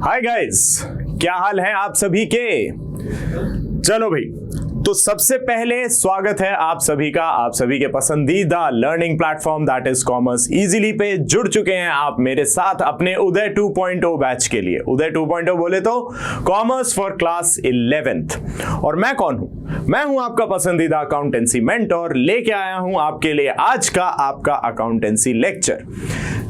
Hi guys, क्या हाल है आप सभी के। चलो भाई, तो सबसे पहले स्वागत है आप सभी का आप सभी के पसंदीदा learning platform that is commerce easily पे जुड़ चुके हैं आप मेरे साथ अपने उदय 2.0 बैच के लिए। उदय 2.0 बोले तो कॉमर्स फॉर क्लास 11th। और मैं कौन हूं? मैं हूं आपका पसंदीदा अकाउंटेंसी मेंटर, लेके आया हूं आपके लिए आज का आपका अकाउंटेंसी लेक्चर।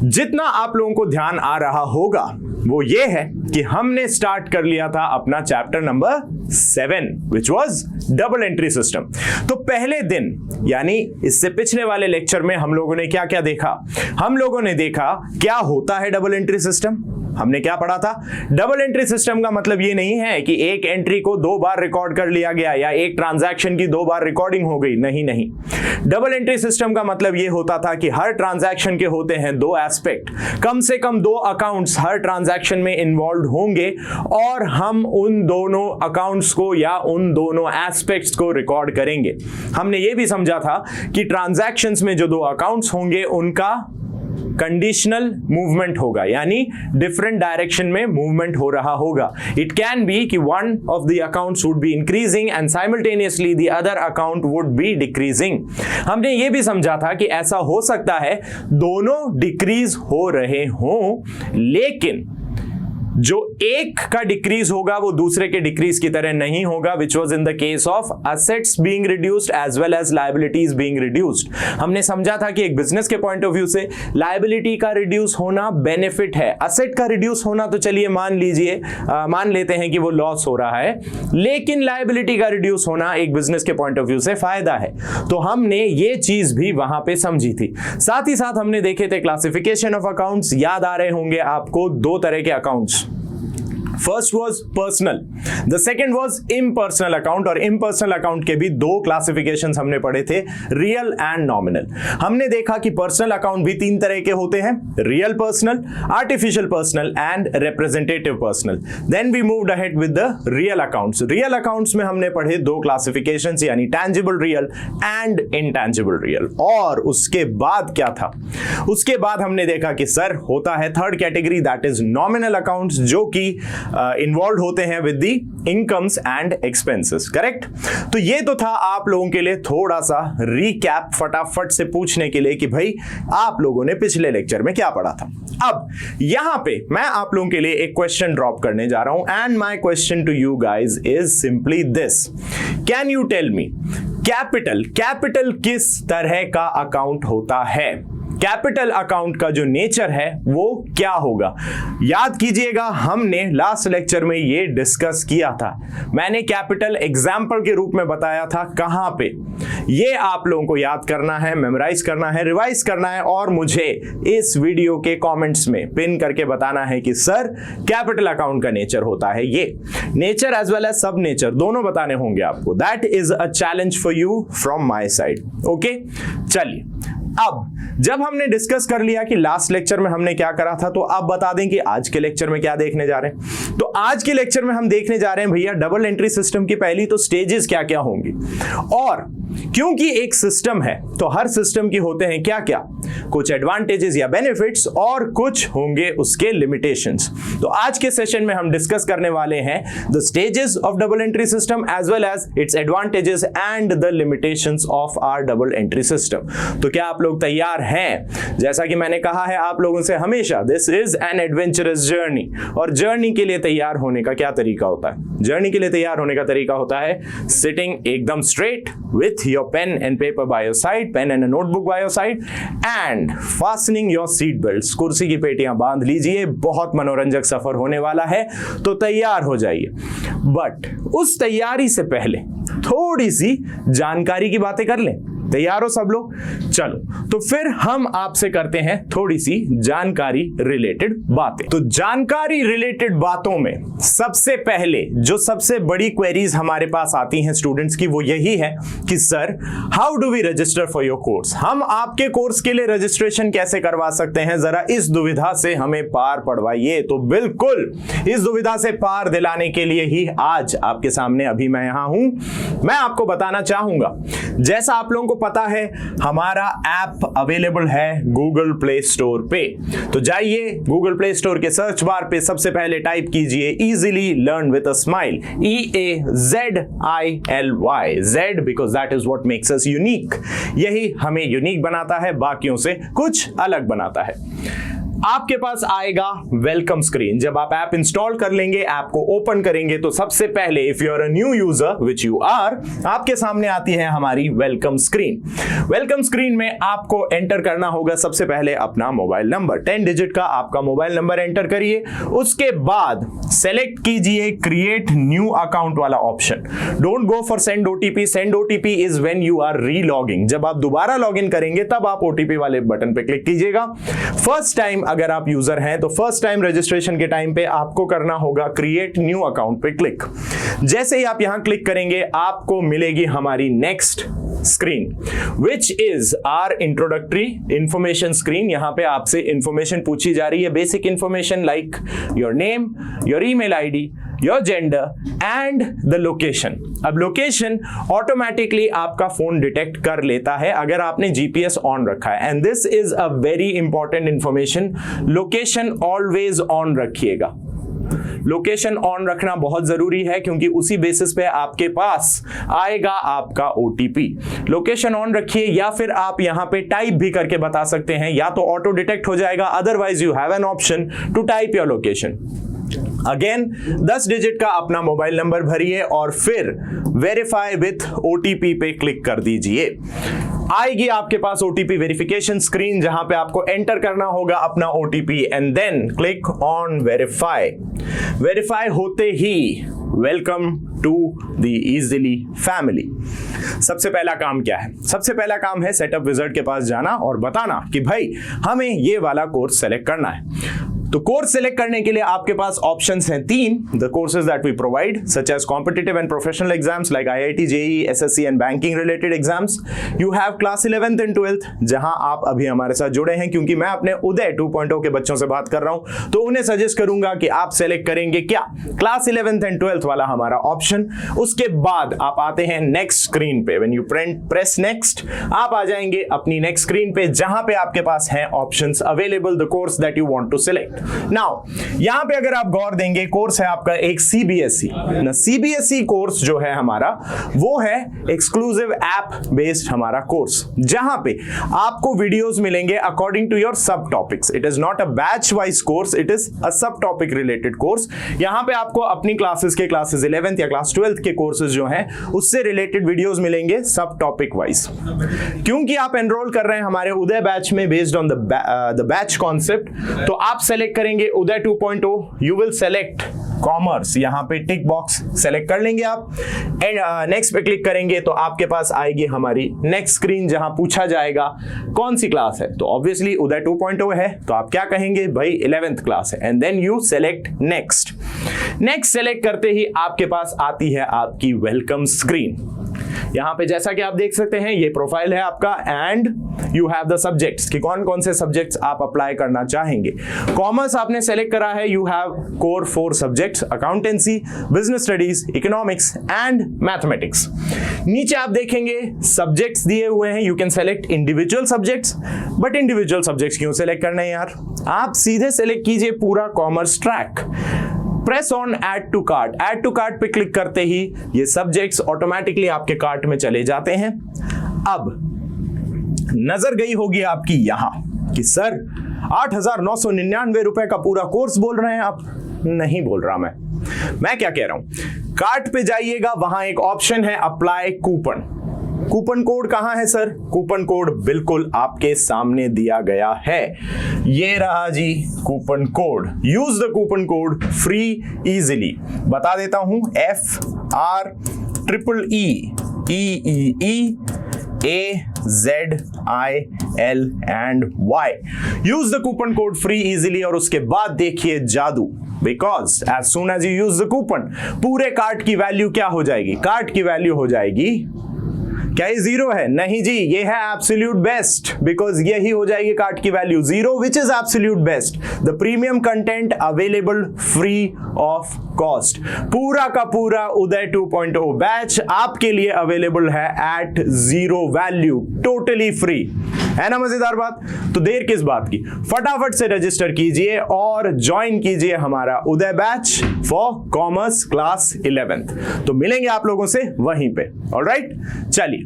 जितना आप लोगों को ध्यान आ रहा होगा वो ये है कि हमने स्टार्ट कर लिया था अपना chapter number 7 which was double entry system. तो पहले दिन यानी इससे पिछले वाले लेक्चर में हम लोगों ने क्या क्या देखा? हम लोगों ने देखा क्या होता है डबल एंट्री सिस्टम। हमने क्या पढ़ा था? डबल एंट्री सिस्टम का मतलब ये नहीं है कि एक एंट्री को 2 बार रिकॉर्ड कर लिया गया या एक ट्रांजैक्शन की 2 बार रिकॉर्डिंग हो गई। नहीं नहीं, डबल एंट्री सिस्टम का मतलब ये होता था कि हर ट्रांजैक्शन के होते हैं 2 एस्पेक्ट, कम से कम 2 अकाउंट्स हर ट्रांजैक्शन में इन्वॉल्व होंगे और हम उन दोनों अकाउंट्स को या उन दोनों एस्पेक्ट्स को रिकॉर्ड करेंगे। हमने ये भी समझा था कि ट्रांजैक्शंस में जो 2 अकाउंट्स होंगे उनका कंडीशनल मूवमेंट होगा, यानी डिफरेंट डायरेक्शन में मूवमेंट हो रहा होगा। इट कैन बी कि one of the accounts would be increasing and simultaneously the other account would be decreasing. हमने ये भी समझा था कि ऐसा हो सकता है दोनों डिक्रीज हो रहे हों, लेकिन जो एक का डिक्रीज होगा वो दूसरे के डिक्रीज की तरह नहीं होगा, which was in the case of assets being reduced as well as liabilities being reduced. हमने समझा था कि एक बिजनेस के पॉइंट ऑफ व्यू से लायबिलिटी का रिड्यूस होना बेनिफिट है, असेट का रिड्यूस होना तो चलिए मान लेते हैं कि वो लॉस हो रहा है, लेकिन लायबिलिटी का रिड्यूस होना एक बिजनेस के पॉइंट ऑफ व्यू से फायदा है। तो हमने ये चीज भी वहां पे समझी थी। साथ ही साथ हमने देखे थे क्लासिफिकेशन ऑफ अकाउंट्स। याद आ रहे होंगे आपको 2 तरह के accounts. First was personal, the second was impersonal account. और इम्पर्सनल अकाउंट के भी 2 क्लासिफिकेशंस हमने पढ़े थे, रियल एंड नॉमिनल। हमने देखा कि पर्सनल अकाउंट भी 3 तरह के होते हैं, real personal, artificial personal and representative personal. Then we moved ahead with the real accounts. Real accounts में हमने पढ़े 2 क्लासिफिकेशंस, यानी tangible real and intangible real. और उसके बाद क्या था? उसके बाद हमने देखा कि सर होता है third category that is nominal accounts, जो कि इन्वॉल्व होते हैं with the incomes and expenses. Correct? तो ये तो था आप लोगों के लिए थोड़ा सा रीकैप, फटाफट से पूछने के लिए कि भाई आप लोगों ने पिछले लेक्चर में क्या पढ़ा था। अब यहां पे मैं आप लोगों के लिए एक क्वेश्चन ड्रॉप करने जा रहा हूं and my question to you guys is simply this, can you tell me capital किस तरह का अकाउंट होता है? कैपिटल अकाउंट का जो नेचर है वो क्या होगा? याद कीजिएगा, हमने लास्ट लेक्चर में ये डिस्कस किया था। मैंने कैपिटल एग्जाम्पल के रूप में बताया था। कहां पे? ये आप लोगों को याद करना है, मेमोराइज करना है, रिवाइज करना है और मुझे इस वीडियो के कमेंट्स में पिन करके बताना है कि सर कैपिटल अकाउंट का नेचर होता है ये। नेचर एज वेल एज सब नेचर दोनों बताने होंगे आपको। That is a challenge for you from my side. Okay, चलिए अब जब हमने डिस्कस कर लिया कि लास्ट लेक्चर में हमने क्या करा था, तो अब बता दें कि आज के लेक्चर में क्या देखने जा रहे हैं। तो आज के लेक्चर में हम देखने जा रहे हैं भैया डबल एंट्री सिस्टम की पहली तो स्टेजेस क्या क्या होंगी, और क्योंकि एक सिस्टम है तो हर सिस्टम की होते हैं क्या क्या, कुछ एडवांटेजेस या बेनिफिट्स और कुछ होंगे उसके लिमिटेशंस। तो आज के सेशन में हम डिस्कस करने वाले हैं the stages of double entry system as well as its advantages and the limitations of our double entry system. तो क्या आप लोग तैयार हैं? जैसा कि मैंने कहा है आप लोगों से हमेशा, this is an adventurous journey. और जर्नी के लिए तैयार होने का क्या तरीका होता है? जर्नी के लिए तैयार होने का तरीका होता है सिटिंग एकदम straight with your pen and paper by your side, pen and notebook by your side and fastening your seat belts. कुर्सी की पेटियां बांध लीजिए, बहुत मनोरंजक सफर होने वाला है, तो तैयार हो जाइए। बट उस तैयारी से पहले थोड़ी सी जानकारी की बातें कर लें। तैयार हो सब लोग? चलो तो फिर हम आपसे करते हैं थोड़ी सी जानकारी रिलेटेड बातें। तो जानकारी रिलेटेड बातों में सबसे पहले जो सबसे बड़ी क्वेरीज हमारे पास आती हैं स्टूडेंट्स की वो यही है कि sir how do we register for your course? हम आपके कोर्स के लिए रजिस्ट्रेशन कैसे करवा सकते हैं? जरा इस दुविधा से हमें पार पड़वाइए। तो बिल्कुल इस दुविधा से पार दिलाने के लिए ही आज आपके सामने अभी मैं यहां हूं। मैं आपको बताना चाहूंगा, जैसा आप लोगों को आपको पता है हमारा ऐप अवेलेबल है गूगल प्ले स्टोर पे। तो जाइए गूगल प्ले स्टोर के सर्च बार पे सबसे पहले टाइप कीजिए easily learn with a smile, EAZILY, Z because that is what makes us unique. यही हमें यूनिक बनाता है, बाकियों से कुछ अलग बनाता है। आपके पास आएगा वेलकम स्क्रीन। जब आप ऐप इंस्टॉल कर लेंगे, ऐप को ओपन करेंगे, तो सबसे पहले if you are a new user which you are, आपके सामने आती है हमारी वेलकम स्क्रीन। वेलकम स्क्रीन में आपको एंटर करना होगा सबसे पहले अपना मोबाइल नंबर, 10 डिजिट का आपका मोबाइल नंबर एंटर करिए। उसके बाद सेलेक्ट कीजिए क्रिएट न्यू अकाउंट वाला option. Don't go for send OTP. Send OTP is when you are relogging. जब आप दोबारा लॉगिन करेंगे तब आप ओटीपी वाले बटन पे क्लिक कीजिएगा। फर्स्ट टाइम अगर आप यूजर हैं तो फर्स्ट टाइम रजिस्ट्रेशन के टाइम पे आपको करना होगा क्रिएट न्यू अकाउंट पे क्लिक। जैसे ही आप यहां क्लिक करेंगे आपको मिलेगी हमारी next screen which is our introductory information screen. यहां पे आपसे इंफॉर्मेशन पूछी जा रही है, basic information like your name, your email ID, your gender and the location. अब लोकेशन ऑटोमेटिकली आपका फोन डिटेक्ट कर लेता है अगर आपने जीपीएस ऑन रखा है, and this is a very important information. Location always on रखिएगा। लोकेशन ऑन रखना बहुत जरूरी है क्योंकि उसी बेसिस पे आपके पास आएगा आपका ओटीपी। लोकेशन ऑन रखिए, या फिर आप यहां पे टाइप भी करके बता सकते हैं, या तो ऑटो डिटेक्ट हो जाएगा, otherwise you have an option to type your location. Again 10 digit का अपना मोबाइल नंबर भरिए और फिर वेरीफाई विथ ओटीपी पे क्लिक कर दीजिए। आएगी आपके पास ओटीपी वेरिफिकेशन स्क्रीन जहां पे आपको एंटर करना होगा अपना OTP and then click on verify. Verify होते ही welcome to the Eazily family. सबसे पहला काम क्या है? सबसे पहला काम है सेटअप विजार्ड के पास जाना और बताना कि भाई हमें ये वाला कोर्स सेलेक्ट करना है। तो कोर्स सेलेक्ट करने के लिए आपके पास ऑप्शंस हैं 3। The courses that we provide such as competitive and professional exams like IIT, JEE, SSC and banking related exams. You have class 11th and 12th जहां आप अभी हमारे साथ जुड़े हैं, क्योंकि मैं अपने उदय 2.0 के बच्चों से बात कर रहा हूं तो उन्हें सजेस्ट करूंगा कि आप सेलेक्ट करेंगे क्या, क्लास 11th एंड 12th वाला हमारा ऑप्शन। उसके बाद आप आते हैं नेक्स्ट स्क्रीन पे। व्हेन यू प्रेस नेक्स्ट आप आ जाएंगे अपनी नेक्स्ट स्क्रीन पे जहां पे आपके पास है options available, the course that you want to select. Now यहां पे अगर आप गौर देंगे, कोर्स है आपका एक CBSE ना। CBSE कोर्स जो है हमारा वो है एक्सक्लूसिव ऐप बेस्ड हमारा कोर्स, जहां पे आपको वीडियोस मिलेंगे अकॉर्डिंग टू योर सब topics. It is not a batch wise course, it is a सब टॉपिक रिलेटेड कोर्स। यहां पे आपको अपनी क्लासेस 11th या क्लास 12th के कोर्सेज जो हैं उससे रिलेटेड वीडियोस मिलेंगे सब टॉपिक वाइज। क्योंकि आप एनरोल कर रहे हैं हमारे उदय बैच में based on the batch concept, तो आप सेलेक्ट करेंगे उदय 2.0। यू विल सेलेक्ट कॉमर्स, यहां पे टिक बॉक्स सेलेक्ट कर लेंगे आप एंड नेक्स्ट पे क्लिक करेंगे तो आपके पास आएगी हमारी नेक्स्ट स्क्रीन जहां पूछा जाएगा कौन सी क्लास है। तो ऑब्वियसली उदय 2.0 है तो आप क्या कहेंगे, भाई 11th क्लास है, and then you select next. Next select करते ही आपके पास आती है आपकी वेलकम स्क्रीन। यहां पे जैसा कि आप देख सकते हैं ये प्रोफाइल है आपका and you have the subjects कि कौन कौन से सब्जेक्ट्स आप अप्लाई करना चाहेंगे। कॉमर्स आपने सेलेक्ट करा है, you have core 4 subjects, accountancy, business studies, economics and mathematics. नीचे आप देखेंगे सब्जेक्ट्स दिए हुए हैं, you can select individual subjects, but individual subjects क्यों सेलेक्ट करना है यार, आप सीधे सेलेक्ट कीजिए पूरा commerce track. Press on add to cart. Add to cart पे क्लिक करते ही ये सब्जेक्ट्स ऑटोमेटिकली आपके कार्ट में चले जाते हैं। अब नजर गई होगी आपकी यहां कि सर 8,999 रुपए का पूरा कोर्स बोल रहे हैं आप। नहीं बोल रहा मैं क्या कह रहा हूं, कार्ट पे जाइएगा, वहां एक ऑप्शन है अप्लाई कूपन। कूपन कोड कहां है सर? कूपन कोड बिल्कुल आपके सामने दिया गया है, ये रहा जी coupon code. Use the coupon code free Eazily. बता देता हूं FREEEAZIL and Y। Use the coupon code free Eazily और उसके बाद देखिए जादू, because as soon as you use the coupon पूरे कार्ट की वैल्यू क्या हो जाएगी? कार्ट की वैल्यू हो जाएगी क्या ये 0 है? नहीं जी, ये है एब्सोल्यूट बेस्ट, बिकॉज यही हो जाएगी कार्ट की value 0 which is absolute best. The premium content available free of cost. पूरा का पूरा उदय 2.0 बैच आपके लिए अवेलेबल है एट 0 वैल्यू, टोटली फ्री। है ना मजेदार बात? तो देर किस बात की, फटाफट से रजिस्टर कीजिए और ज्वाइन कीजिए हमारा Uday batch for commerce class 11th। तो मिलेंगे आप लोगों से वहीं पे। ऑलराइट, चलिए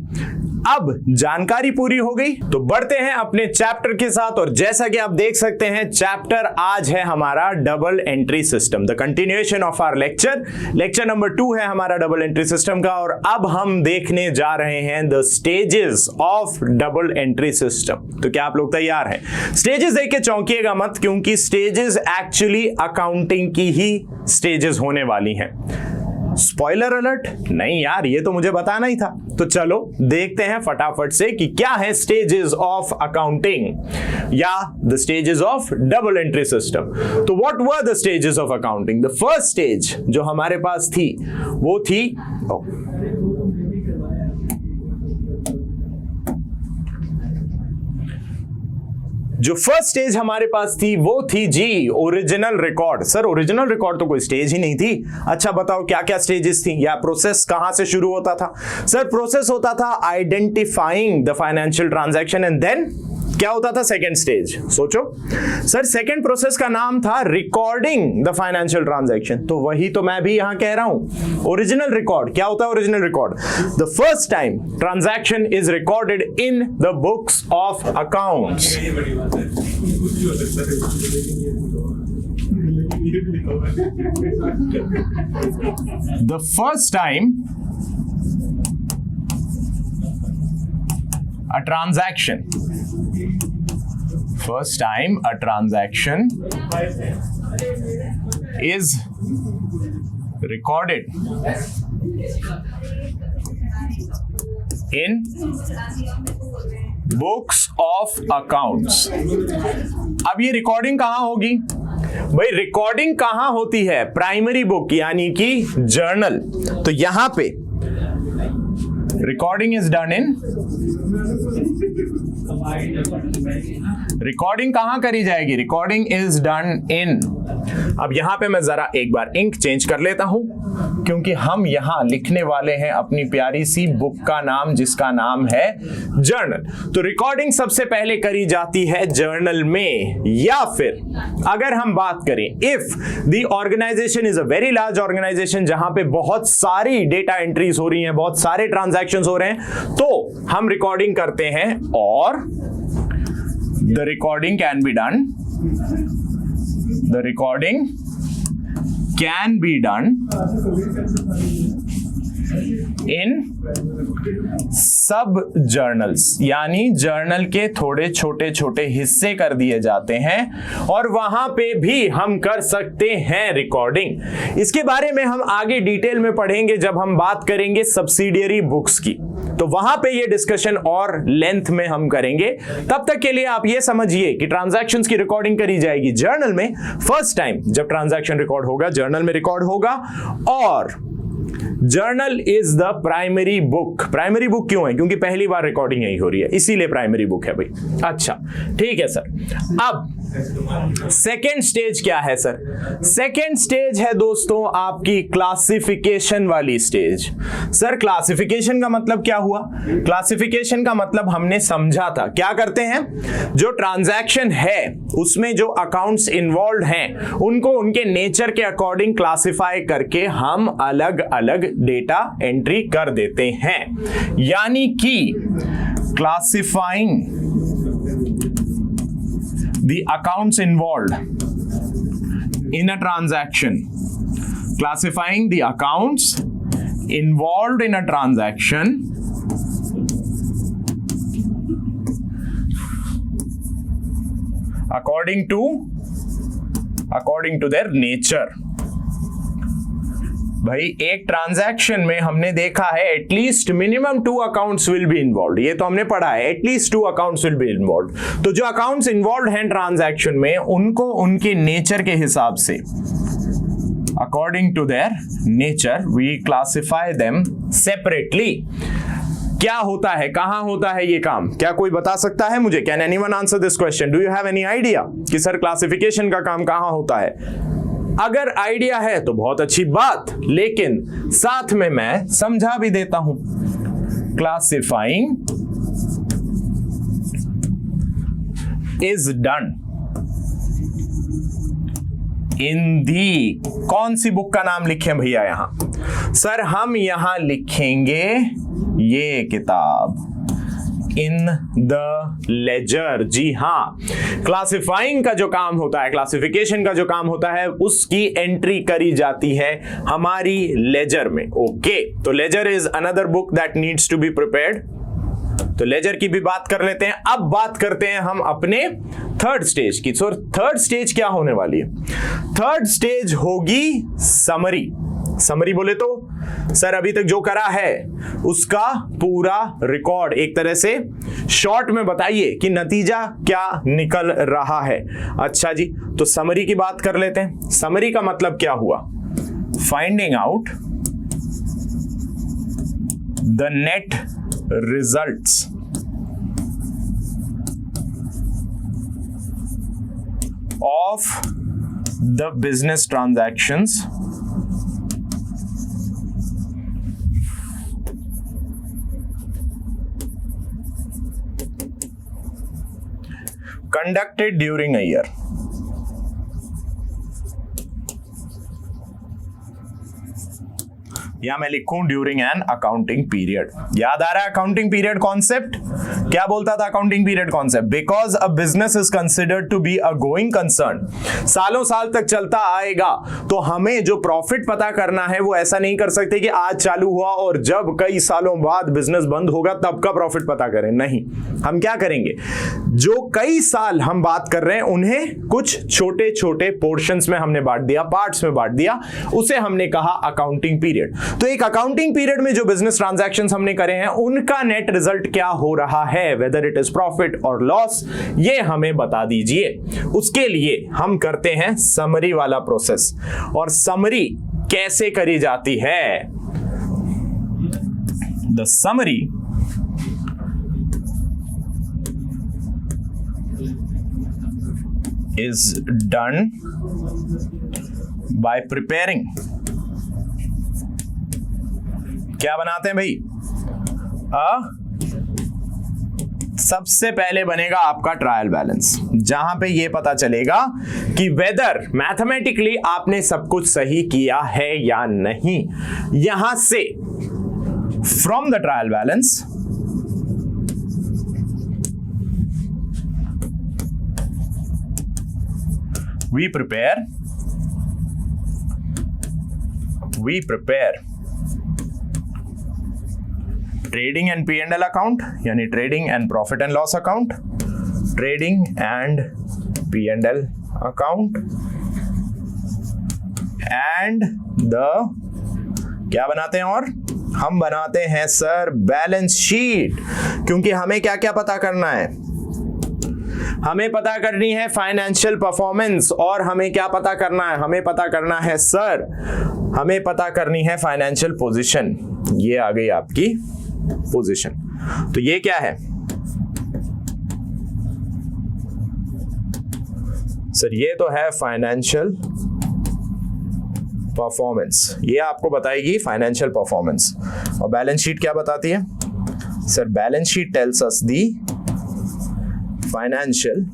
अब जानकारी पूरी हो गई तो बढ़ते हैं अपने चैप्टर के साथ। और जैसा कि आप देख सकते हैं चैप्टर आज है हमारा double entry system, the continuation of our lecture number 2 है हमारा डबल एंट्री सिस्टम का। और अब हम देखने जा रहे हैं the stages of double entry system. तो क्या आप लोग तैयार हैं? स्टेजेस देख के चौंकिएगा मत, क्योंकि स्टेजेस एक्चुअली अकाउंटिंग की ही स्टेजेस होने वाली हैं। स्पॉइलर अलर्ट नहीं यार, ये तो मुझे बताना ही था। तो चलो देखते हैं फटाफट से कि क्या है स्टेजेस ऑफ अकाउंटिंग या the stages of double entry system. तो what are the stages of accounting? The first stage जो हमारे पास थी वो थी जो फर्स्ट स्टेज हमारे पास थी वो थी जी original record. Sir original record तो कोई स्टेज ही नहीं थी। अच्छा बताओ क्या क्या स्टेजेस थी या प्रोसेस कहां से शुरू होता था? सर प्रोसेस होता था identifying the financial transaction and then क्या होता था? Second stage. सोचो सर, सेकेंड प्रोसेस का नाम था रिकॉर्डिंग द फाइनेंशियल ट्रांजैक्शन। तो वही तो मैं भी यहां कह रहा हूं, ओरिजिनल रिकॉर्ड। क्या होता है original record? The first time transaction is recorded in the books of accounts. The first time a transaction is recorded in books of accounts। अब ये रिकॉर्डिंग कहां होगी भाई? रिकॉर्डिंग कहां होती है? प्राइमरी बुक यानी कि जर्नल। तो यहां पे recording is done in, recording कहां करी जाएगी? Recording is done in. अब यहां पे मैं जरा एक बार इंक चेंज कर लेता हूं, क्योंकि हम यहां लिखने वाले हैं अपनी प्यारी सी बुक का नाम, जिसका नाम है जर्नल। तो रिकॉर्डिंग सबसे पहले करी जाती है जर्नल में, या फिर अगर हम बात करें if the organisation is a very large organisation जहां पे बहुत सारी डेटा एंट्रीज हो रही हैं, बहुत सारे ट्रांजैक्शंस हो रहे हैं, तो हम रिकॉर्डिंग करते हैं और the recording can be done, the recording can be done in सब जर्नल्स, यानी जर्नल के थोड़े छोटे छोटे हिस्से कर दिए जाते हैं और वहां पे भी हम कर सकते हैं रिकॉर्डिंग। इसके बारे में हम आगे डिटेल में पढ़ेंगे जब हम बात करेंगे सब्सिडियरी बुक्स की, तो वहां पे ये डिस्कशन और लेंथ में हम करेंगे। तब तक के लिए आप ये समझिए कि ट्रांजैक्शंस की रिकॉर्डिंग करी जाएगी जर्नल में। फर्स्ट टाइम जब ट्रांजैक्शन रिकॉर्ड होगा जर्नल में रिकॉर्ड होगा, और journal is the primary book. Primary book क्यों है? क्योंकि पहली बार रिकॉर्डिंग यही हो रही है, इसीलिए प्राइमरी बुक है भाई। अच्छा ठीक है सर। अब सेकेंड स्टेज क्या है सर? सेकेंड स्टेज है दोस्तों आपकी क्लासिफिकेशन वाली स्टेज। सर क्लासिफिकेशन का मतलब क्या हुआ? क्लासिफिकेशन का मतलब हमने समझा था, क्या करते हैं, जो ट्रांजैक्शन है उसमें जो अकाउंट्स इन्वॉल्व हैं उनको उनके नेचर के अकॉर्डिंग क्लासिफाई करके हम अलग अलग डेटा एंट्री कर देते हैं। यानी कि classifying the accounts involved in a transaction, classifying the accounts involved in a transaction according to their nature। भाई एक ट्रांजैक्शन में हमने देखा है at least minimum 2 accounts will be involve, ये तो हमने पढ़ा है, at least 2 accounts will be involve. तो जो अकाउंट्स इन्वॉल्व हैं ट्रांजैक्शन में उनको उनके नेचर के हिसाब से, according to their nature we classify them separately. क्या होता है, कहां होता है ये काम? क्या कोई बता सकता है मुझे? Can anyone answer this question? Do you have any idea कि सर क्लासिफिकेशन का काम कहां होता है? अगर आइडिया है तो बहुत अच्छी बात, लेकिन साथ में मैं समझा भी देता हूं। क्लासिफाइंग इज डन इन दी, कौन सी बुक का नाम लिखें भैया यहां? सर हम यहां लिखेंगे ये किताब, इन द लेजर। जी हाँ, क्लासिफाइंग का जो काम होता है, क्लासिफिकेशन का जो काम होता है, उसकी एंट्री करी जाती है हमारी लेजर में। ओके, तो ledger is another book that needs to be prepared. तो लेजर की भी बात कर लेते हैं। अब बात करते हैं हम अपने थर्ड स्टेज की। सो थर्ड स्टेज क्या होने वाली है? थर्ड स्टेज होगी समरी। समरी बोले तो सर अभी तक जो करा है उसका पूरा रिकॉर्ड, एक तरह से शॉर्ट में बताइए कि नतीजा क्या निकल रहा है। अच्छा जी, तो समरी की बात कर लेते हैं। समरी का मतलब क्या हुआ? Finding out the net results of the business transactions conducted during a year. या मैं लिखूं ड्यूरिंग एन अकाउंटिंग पीरियड। याद आ रहा है अकाउंटिंग पीरियड कॉन्सेप्ट? क्या बोलता था accounting period concept? Because a business is considered to be a going concern, सालों साल तक चलता आएगा, तो हमें जो प्रॉफिट पता करना है वो ऐसा नहीं कर सकते कि आज चालू हुआ और जब कई सालों बाद बिजनेस बंद होगा तब का प्रॉफिट पता करें। नहीं, हम क्या करेंगे, जो कई साल हम बात कर रहे हैं उन्हें कुछ छोटे छोटे पोर्शंस में हमने बांट दिया, पार्ट्स में बांट दिया, उसे हमने कहा अकाउंटिंग पीरियड। तो एक अकाउंटिंग पीरियड में जो बिजनेस ट्रांजैक्शंस हमने करे हैं उनका नेट रिजल्ट क्या हो रहा है, वेदर इट इज प्रॉफिट और लॉस, ये हमें बता दीजिए। उसके लिए हम करते हैं समरी वाला प्रोसेस। और समरी कैसे करी जाती है? The summary is done by preparing, क्या बनाते हैं भाई? सबसे पहले बनेगा आपका ट्रायल बैलेंस, जहां पे ये पता चलेगा कि वेदर मैथमेटिकली आपने सब कुछ सही किया है या नहीं। यहां से from the trial balance we prepare trading and P&L account, यानी trading and profit and loss account, trading and P&L account, and the क्या बनाते हैं? और हम बनाते हैं सर बैलेंस शीट, क्योंकि हमें क्या क्या पता करना है? हमें पता करनी है फाइनेंशियल परफॉर्मेंस, और हमें क्या पता करना है? हमें पता करना है सर, हमें पता करनी है फाइनेंशियल पोजीशन। ये आ गई आपकी पोजीशन। तो ये क्या है सर? ये तो है फाइनेंशियल परफॉर्मेंस, ये आपको बताएगी फाइनेंशियल परफॉर्मेंस। और बैलेंस शीट क्या बताती है sir? Balance sheet tells us the financial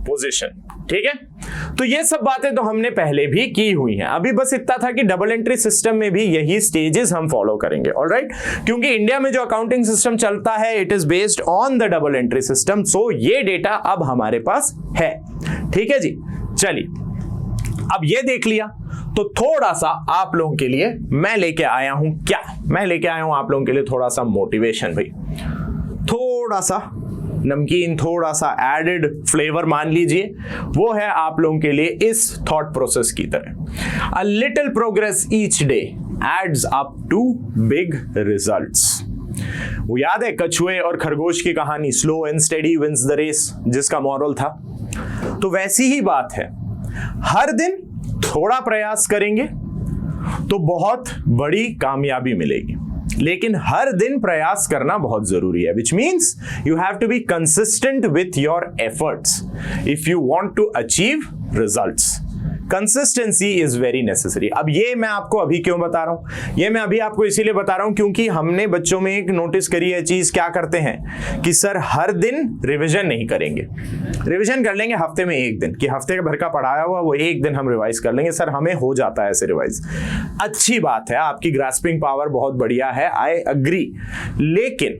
position. ठीक है, तो ये सब बातें तो हमने पहले भी की हुई हैं। अभी बस इतना था कि डबल एंट्री सिस्टम में भी यही स्टेजेस हम फॉलो करेंगे। ऑलराइट, क्योंकि इंडिया में जो अकाउंटिंग सिस्टम चलता है it is based on the double entry system. So ये डेटा अब हमारे पास है। ठीक है जी, चलिए अब ये देख लिया, तो थोड़ा सा आप लोगों के लिए मैं लेके आया हूं, क्या मैं लेके आया हूं आप लोगों के लिए? थोड़ा सा मोटिवेशन भाई, थोड़ा सा नमकीन, थोड़ा सा एडेड फ्लेवर मान लीजिए। वो है आप लोगों के लिए इस थॉट प्रोसेस की तरह, a little progress each day adds up to big results. वो याद है कछुए और खरगोश की कहानी, slow and steady wins the race, जिसका मॉरल था? तो वैसी ही बात है, हर दिन थोड़ा प्रयास करेंगे तो तो बहुत बड़ी कामयाबी मिलेगी। लेकिन हर दिन प्रयास करना बहुत जरूरी है, which means you have to be consistent with your efforts if you want to achieve results. Consistency is very necessary. अब ये मैं आपको अभी क्यों बता रहा हूं, ये मैं अभी आपको इसीलिए बता रहा हूं क्योंकि हमने बच्चों में एक नोटिस करी है चीज, क्या करते हैं कि सर हर दिन रिवीजन नहीं करेंगे, रिवीजन कर लेंगे हफ्ते में एक दिन, कि हफ्ते भर का पढ़ाया हुआ वो एक दिन हम रिवाइज कर लेंगे। सर हमें हो जाता है ऐसे रिवाइज, अच्छी बात है, आपकी ग्रास्पिंग पावर बहुत बढ़िया है, आई अग्री। लेकिन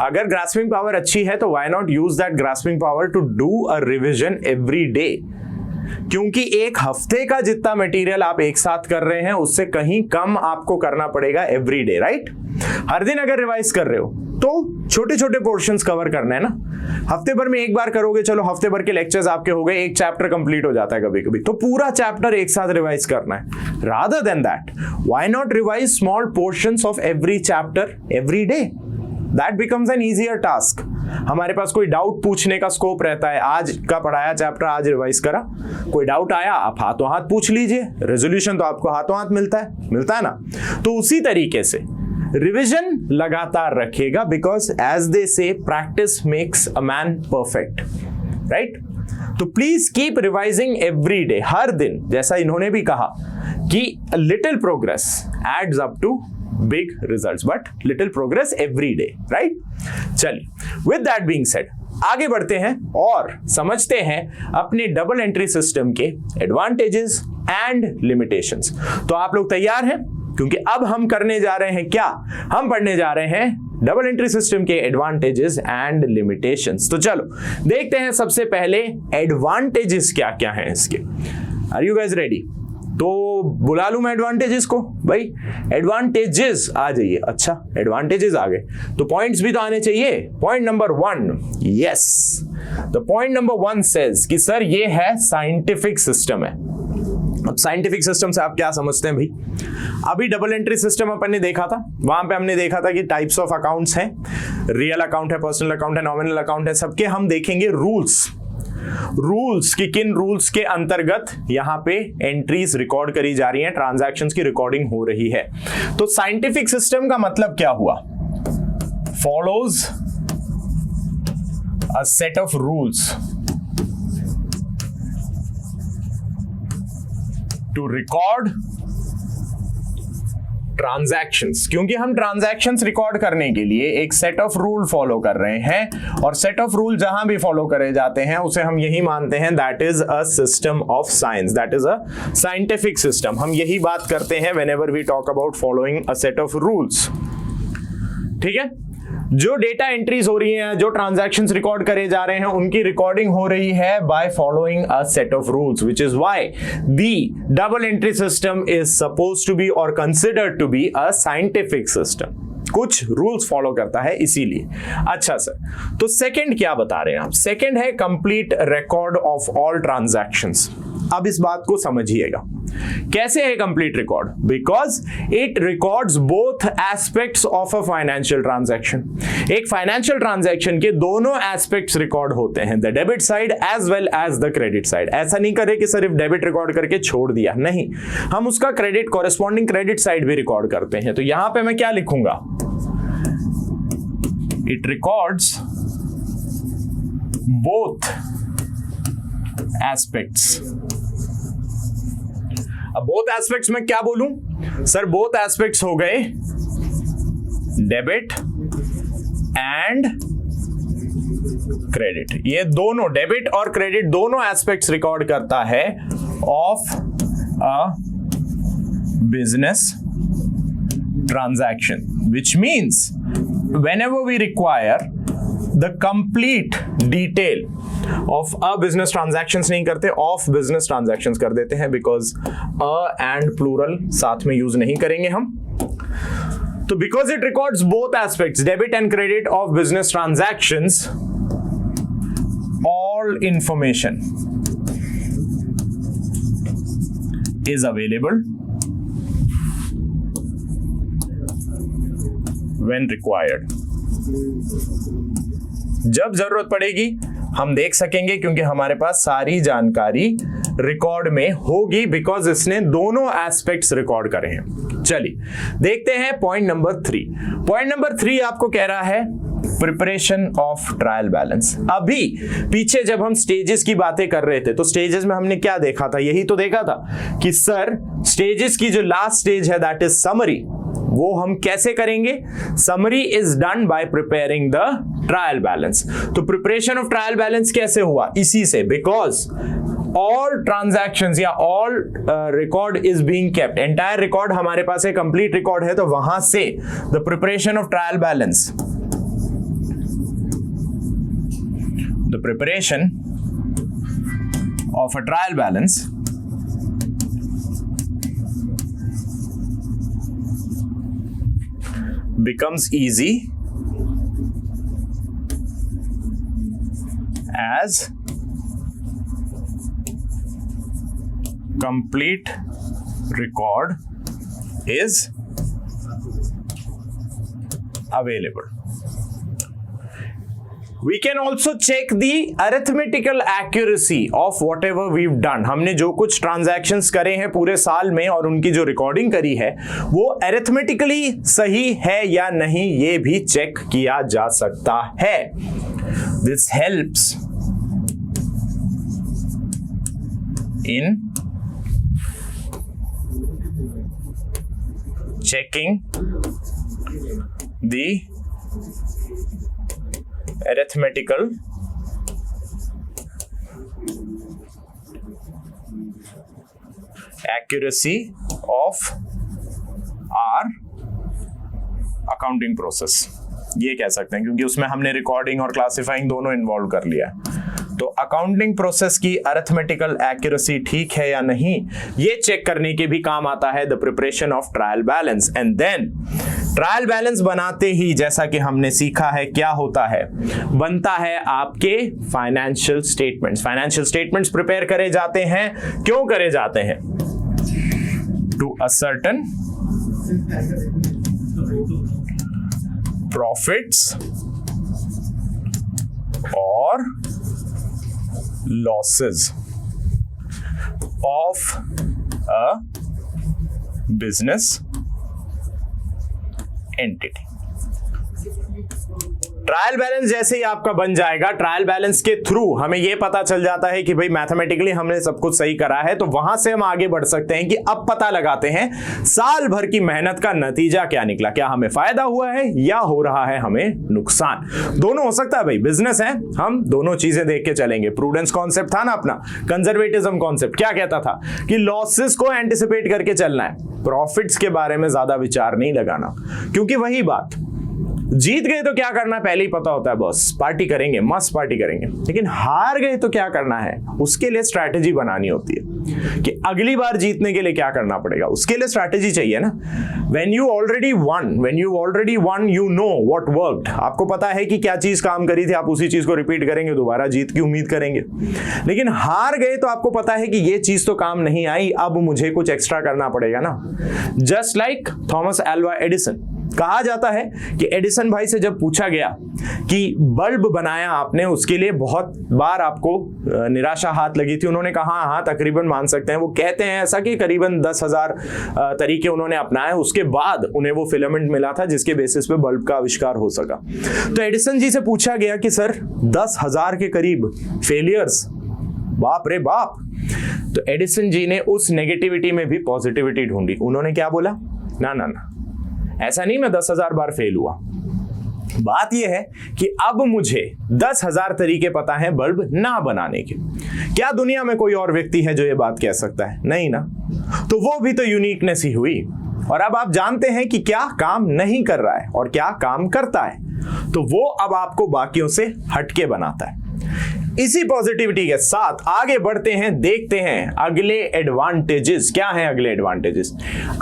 अगर ग्रास्पिंग पावर अच्छी है तो why not use that grasping power to do a revision every day, क्योंकि एक हफ्ते का जितना मटेरियल आप एक साथ कर रहे हैं उससे कहीं कम आपको करना पड़ेगा एवरी डे, राइट। हर दिन अगर रिवाइज कर रहे हो तो छोटे छोटे पोर्शंस कवर करना है ना। हफ्ते भर में एक बार करोगे, चलो हफ्ते भर के लेक्चर्स आपके हो गए, एक चैप्टर कंप्लीट हो जाता है कभी कभी, तो पूरा चैप्टर एक साथ रिवाइज करना है। Rather than that why not revise small portions of every chapter every day, that becomes N easier task. हमारे पास कोई डाउट पूछने का स्कोप रहता है, आज का पढ़ाया चैप्टर आज रिवाइज करा, कोई डाउट आया आप हाथों हाथ पूछ लीजिए, रेजोल्यूशन तो आपको हाथों हाथ मिलता है ना। तो उसी तरीके से रिवीजन लगातार रखेगा, because as they say practice makes a man perfect, right. तो please keep revising every day, हर दिन, जैसा इन्होंने भी कहा कि little progress adds up to big results, but little progress every day, right? चलिए, with that being said, आगे बढ़ते हैं और समझते हैं अपने डबल एंट्री सिस्टम के एडवांटेजेस एंड लिमिटेशंस। तो आप लोग तैयार हैं? क्योंकि अब हम करने जा रहे हैं क्या, हम पढ़ने जा रहे हैं डबल एंट्री सिस्टम के एडवांटेजेस एंड लिमिटेशंस। तो चलो देखते हैं सबसे पहले एडवांटेजेस क्या क्या हैं इसके। Are you guys ready? तो बुला लूं मैं एडवांटेजेस को, भाई एडवांटेजेस आ जाइए। अच्छा एडवांटेजेस आ गए तो पॉइंट्स भी तो आने चाहिए। Point number 1, yes, the point number 1 says कि सर ये है साइंटिफिक सिस्टम है। अब साइंटिफिक सिस्टम से आप क्या समझते हैं भाई? अभी डबल एंट्री सिस्टम अपन ने देखा था, वहां पे हमने देखा था कि टाइप्स ऑफ अकाउंट्स हैं, रियल अकाउंट है, पर्सनल अकाउंट है, नॉमिनल अकाउंट है, सबके हम देखेंगे रूल्स की किन रूल्स के अंतर्गत यहां पे एंट्रीज रिकॉर्ड करी जा रही हैं, ट्रांजैक्शंस की रिकॉर्डिंग हो रही है। तो साइंटिफिक सिस्टम का मतलब क्या हुआ? Follows a set of rules to record transactions. क्योंकि हम ट्रांजैक्शंस रिकॉर्ड करने के लिए एक सेट ऑफ रूल फॉलो कर रहे हैं, और सेट ऑफ रूल जहां भी फॉलो करे जाते हैं उसे हम यही मानते हैं that is a system of science, that is a scientific system. हम यही बात करते हैं whenever we talk about following a set of rules. ठीक है, जो डेटा एंट्रीज हो रही हैं, जो ट्रांजैक्शंस रिकॉर्ड करे जा रहे हैं, उनकी रिकॉर्डिंग हो रही है by following a set of rules, which is why the double entry system is supposed to be और considered to be a scientific system. कुछ रूल्स फॉलो करता है इसीलिए। अच्छा सर, तो सेकंड क्या बता रहे हैं आप? सेकंड है complete record of all transactions. अब इस बात को समझिएगा, कैसे है complete record? Because it records both aspects of a financial transaction. एक फाइनेंशियल ट्रांजैक्शन के दोनों एस्पेक्ट्स रिकॉर्ड होते हैं, the debit side as well as the credit side. ऐसा नहीं करे कि सिर्फ डेबिट रिकॉर्ड करके छोड़ दिया, नहीं, हम उसका क्रेडिट, कॉरेस्पॉन्डिंग क्रेडिट साइड भी रिकॉर्ड करते हैं। तो यहां पे मैं क्या लिखूंगा? It records both aspects. अब बोथ एस्पेक्ट्स में क्या बोलूं सर? बोथ एस्पेक्ट्स हो गए डेबिट एंड क्रेडिट। ये दोनों डेबिट और क्रेडिट दोनों एस्पेक्ट्स रिकॉर्ड करता है of a business transaction, which means whenever we require the complete detail of a business transactions नहीं करते, of business transactions कर देते हैं, because a and plural साथ में यूज नहीं करेंगे हम। तो because it records both aspects, debit and credit of business transactions, all information is available when required। जब जरूरत पड़ेगी हम देख सकेंगे, क्योंकि हमारे पास सारी जानकारी रिकॉर्ड में होगी, बिकॉज इसने दोनों एस्पेक्ट्स रिकॉर्ड करे हैं। चलिए देखते हैं पॉइंट नंबर 3। पॉइंट नंबर 3 आपको कह रहा है प्रिपरेशन ऑफ ट्रायल बैलेंस। अभी पीछे जब हम स्टेजेस की बातें कर रहे थे तो स्टेजेस में हमने क्या देखा था, यही तो देखा था कि सर स्टेजेस की जो लास्ट स्टेज है दैट इज समरी, वो हम कैसे करेंगे? Summary is done by preparing the trial balance. तो प्रिपरेशन ऑफ ट्रायल बैलेंस कैसे हुआ? इसी से, बिकॉज ऑल ट्रांजैक्शंस या all record is being kept, entire record हमारे पास है, कंप्लीट रिकॉर्ड है, तो वहां से the preparation of trial balance, the preparation of a trial balance becomes easy as complete record is available. We can also check the arithmetical accuracy of whatever we've done. हमने जो कुछ transactions करे हैं पूरे साल में और उनकी जो रिकॉर्डिंग करी है वो arithmetically सही है या नहीं, ये भी चेक किया जा सकता है. This helps in checking the arithmetical accuracy of our accounting process, ये कह सकते हैं, क्योंकि उसमें हमने रिकॉर्डिंग और क्लासिफाइंग दोनों इन्वॉल्व कर लिया. तो अकाउंटिंग प्रोसेस की अरिथमेटिकल एक्यूरेसी ठीक है या नहीं, ये चेक करने के भी काम आता है the preparation of trial balance. And then trial balance बनाते ही जैसा कि हमने सीखा है क्या होता है, बनता है आपके financial statements. Financial statements prepare करे जाते हैं, क्यों करे जाते हैं? टू असर्टन प्रॉफिट्स और losses of a business entity. Trial balance जैसे ही आपका बन जाएगा, ट्रायल बैलेंस के थ्रू हमें यह पता चल जाता है कि भाई मैथमेटिकली हमने सब कुछ सही करा है, तो वहां से हम आगे बढ़ सकते हैं कि अब पता लगाते हैं साल भर की मेहनत का नतीजा क्या निकला, क्या हमें फायदा हुआ है या हो रहा है हमें नुकसान. दोनों हो सकता है भाई, बिजनेस है, हम दोनों चीजें देख के चलेंगे. प्रूडेंस कॉन्सेप्ट था ना अपना, कंजर्वेटिज्म कॉन्सेप्ट क्या कहता था कि लॉसेस को एंटिसिपेट करके चलना है, प्रॉफिट्स के बारे में ज्यादा विचार नहीं लगाना. क्योंकि वही बात, जीत गए तो क्या करना पहले ही पता होता है, बॉस पार्टी करेंगे, मस्त पार्टी करेंगे. लेकिन हार गए तो क्या करना है, उसके लिए स्ट्रैटेजी बनानी होती है कि अगली बार जीतने के लिए क्या करना पड़ेगा, उसके लिए स्ट्रैटेजी चाहिए ना. when you already won you know what worked. आपको पता है कि क्या चीज काम करी थी, आप उसी चीज को रिपीट करेंगे, दोबारा जीत की उम्मीद करेंगे. लेकिन हार गए तो आपको पता है कि ये चीज तो काम नहीं आई, अब मुझे कुछ एक्स्ट्रा करना पड़ेगा ना. Just like Thomas Alva Edison. कहा जाता है कि एडिसन भाई से जब पूछा गया कि बल्ब बनाया आपने, उसके लिए बहुत बार आपको निराशा हाथ लगी थी, उन्होंने कहा हाँ तकरीबन मान सकते हैं. वो कहते हैं ऐसा कि करीबन 10,000 तरीके उन्होंने अपनाए, उसके बाद उन्हें वो फिलामेंट मिला था जिसके बेसिस पे बल्ब का आविष्कार हो सका. तो एडिसन जी से पूछा गया कि सर 10,000 के करीब फेलियर्स, बाप रे बाप. तो एडिसन जी ने उस नेगेटिविटी में भी पॉजिटिविटी ढूंढी. उन्होंने क्या बोला, ना ना ना, ऐसा नहीं मैं 10,000 बार फेल हुआ. बात यह है कि अब मुझे 10,000 तरीके पता है बल्ब ना बनाने के. क्या दुनिया में कोई और व्यक्ति है जो ये बात कह सकता है? नहीं ना. तो वो भी तो यूनिकनेस ही हुई. और अब आप जानते हैं कि क्या काम नहीं कर रहा है और क्या काम करता है, तो वो अब आपको बाकियों से हटके बनाता है. इसी पॉजिटिविटी के साथ आगे बढ़ते हैं, देखते हैं अगले एडवांटेजेस. क्या हैं अगले एडवांटेजेस?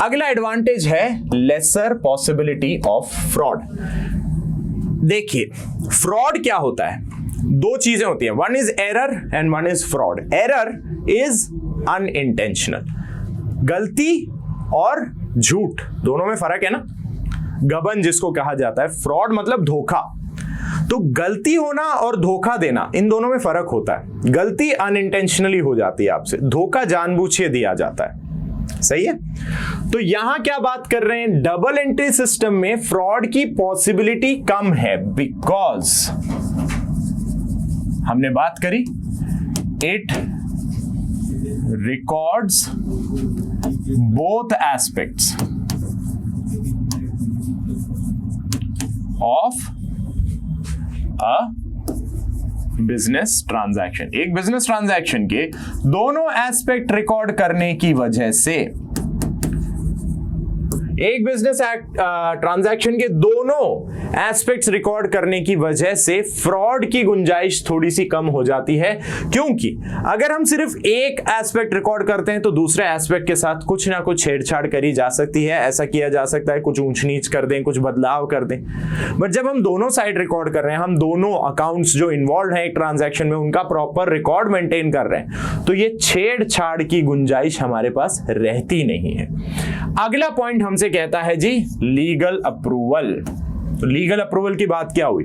अगला एडवांटेज है लेसर पॉसिबिलिटी ऑफ फ्रॉड. देखिए फ्रॉड क्या होता है, दो चीजें होती हैं, one is error and one is fraud. Error is unintentional, गलती और झूठ दोनों में फर्क है ना. गबन जिसको कहा जाता है, फ्रॉड मतलब धोखा. तो गलती होना और धोखा देना, इन दोनों में फर्क होता है. गलती अनइंटेंशनली हो जाती है आपसे, धोखा जानबूझ के दिया जाता है. सही है। तो यहां क्या बात कर रहे हैं, डबल एंट्री सिस्टम में फ्रॉड की पॉसिबिलिटी कम है, बिकॉज हमने बात करी it records both aspects of a business transaction. एक बिजनेस ट्रांजैक्शन के दोनों एस्पेक्ट रिकॉर्ड करने की वजह से, एक बिजनेस ट्रांजैक्शन के दोनों एस्पेक्ट्स रिकॉर्ड करने की वजह से फ्रॉड की गुंजाइश थोड़ी सी कम हो जाती है, क्योंकि अगर हम सिर्फ एक एस्पेक्ट रिकॉर्ड करते हैं तो दूसरे एस्पेक्ट के साथ कुछ ना कुछ छेड़छाड़ करी जा सकती है। ऐसा किया जा सकता है, कुछ ऊंच नीच कर दें, कुछ बदलाव कर दें। बट जब हम दोनों साइड रिकॉर्ड कर रहे हैं, हम दोनों अकाउंट्स जो इन्वॉल्व है एक ट्रांजैक्शन में उनका प्रॉपर रिकॉर्ड मेंटेन कर रहे हैं, तो ये छेड़छाड़ की गुंजाइश हमारे पास रहती नहीं है। अगला पॉइंट हमसे कहता है जी लीगल अप्रूवल। तो लीगल अप्रूवल की बात क्या हुई,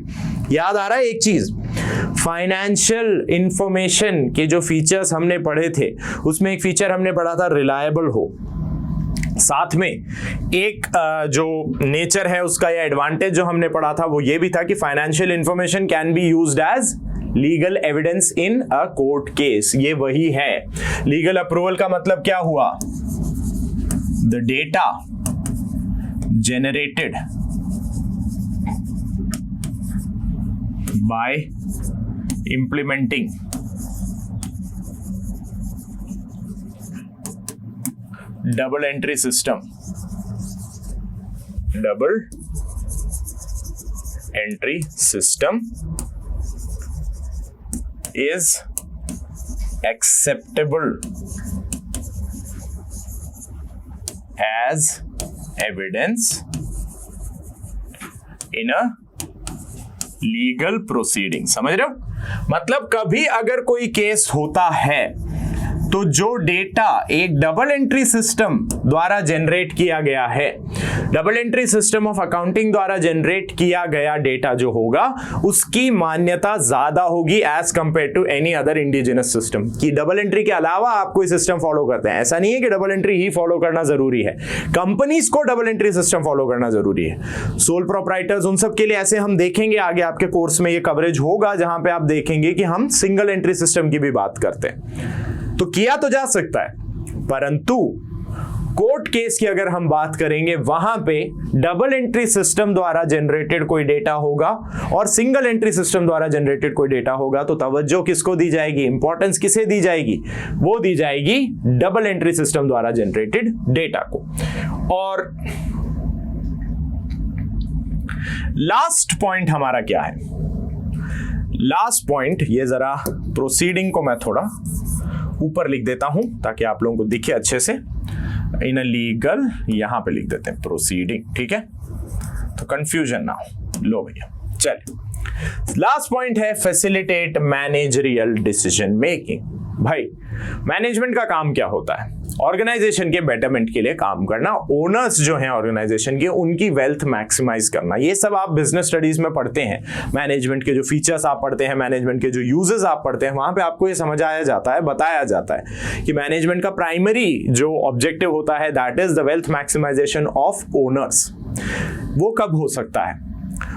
याद आ रहा है एक चीज, फाइनेंशियल इंफॉर्मेशन के जो फीचर्स हमने पढ़े थे उसमें एक फीचर हमने पढ़ा था रिलायबल हो, साथ में एक जो नेचर है उसका या एडवांटेज जो हमने पढ़ा था वो ये भी था कि financial information can be used as legal evidence in a court case. ये वही है। लीगल अप्रूवल का मतलब क्या हुआ, the data generated by implementing double entry system, double entry system is acceptable as evidence in a legal proceeding। समझ रहे हो, मतलब कभी अगर कोई केस होता है तो जो डेटा एक डबल एंट्री सिस्टम द्वारा जनरेट किया गया है, double entry system of accounting द्वारा जनरेट किया गया डेटा जो होगा उसकी मान्यता ज्यादा होगी as compared to any other indigenous system. कि डबल एंट्री के अलावा आप कोई सिस्टम फॉलो करते हैं, ऐसा नहीं है कि डबल एंट्री ही फॉलो करना जरूरी है, कंपनीज को डबल एंट्री सिस्टम फॉलो करना जरूरी है। सोल प्रोप्राइटर्स उन सब के लिए ऐसे हम देखेंगे आगे आपके कोर्स में ये कवरेज होगा जहां पे आप देखेंगे कि हम सिंगल एंट्री सिस्टम की भी बात करते हैं। तो किया तो जा सकता है, परंतु कोर्ट केस की अगर हम बात करेंगे वहां पे डबल एंट्री सिस्टम द्वारा जनरेटेड कोई डेटा होगा और सिंगल एंट्री सिस्टम द्वारा जनरेटेड कोई डेटा होगा, तो तवज्जो किसको दी जाएगी, इंपॉर्टेंस किसे दी जाएगी, वो दी जाएगी डबल एंट्री सिस्टम द्वारा जनरेटेड डेटा को। और लास्ट पॉइंट हमारा क्या है, लास्ट पॉइंट, ये जरा प्रोसीडिंग को मैं थोड़ा ऊपर लिख देता हूं ताकि आप लोगों को दिखे अच्छे से। इन अ लीगल यहां पे लिख देते हैं प्रोसीडिंग, ठीक है, तो कंफ्यूजन ना हो। लो भैया चलिए, लास्ट पॉइंट है फैसिलिटेट मैनेजरियल डिसीजन मेकिंग। भाई मैनेजमेंट का काम क्या होता है, ऑर्गेनाइजेशन के बेटरमेंट के लिए काम करना, ओनर्स जो हैं ऑर्गेनाइजेशन के उनकी वेल्थ मैक्सिमाइज करना। ये सब आप बिजनेस स्टडीज में पढ़ते हैं, मैनेजमेंट के जो फीचर्स आप पढ़ते हैं, मैनेजमेंट के जो यूजेस आप पढ़ते हैं, वहां पे आपको ये समझाया जाता है, बताया जाता है कि मैनेजमेंट का प्राइमरी जो ऑब्जेक्टिव होता है that is the wealth maximisation of owners. वो कब हो सकता है,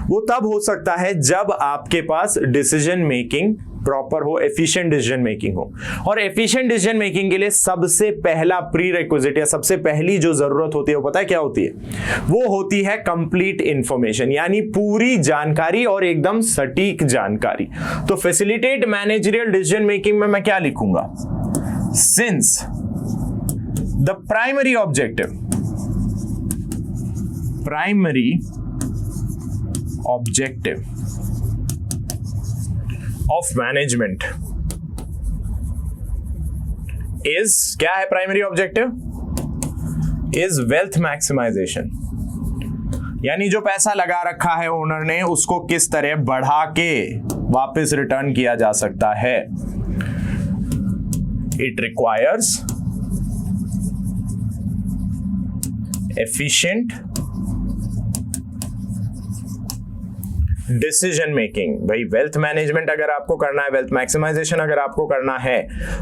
वो तब हो सकता है जब आपके पास डिसीजन मेकिंग प्रॉपर हो, एफिशिएंट डिसीजन मेकिंग हो। और एफिशिएंट डिसीजन मेकिंग के लिए सबसे पहला प्री रिक्विजिट या सबसे पहली जो जरूरत होती है वो पता है क्या होती है, वो होती है कंप्लीट इंफॉर्मेशन, यानी पूरी जानकारी और एकदम सटीक जानकारी। तो फैसिलिटेट मैनेजरियल डिसीजन मेकिंग में मैं क्या लिखूंगा, since the primary objective of management is, क्या है primary objective, is wealth maximization, यानी जो पैसा लगा रखा है ओनर ने उसको किस तरह बढ़ा के वापस रिटर्न किया जा सकता है। It requires efficient decision making. भाई वेल्थ मैनेजमेंट अगर आपको करना है, वेल्थ मैक्सिमाइजेशन अगर आपको करना है,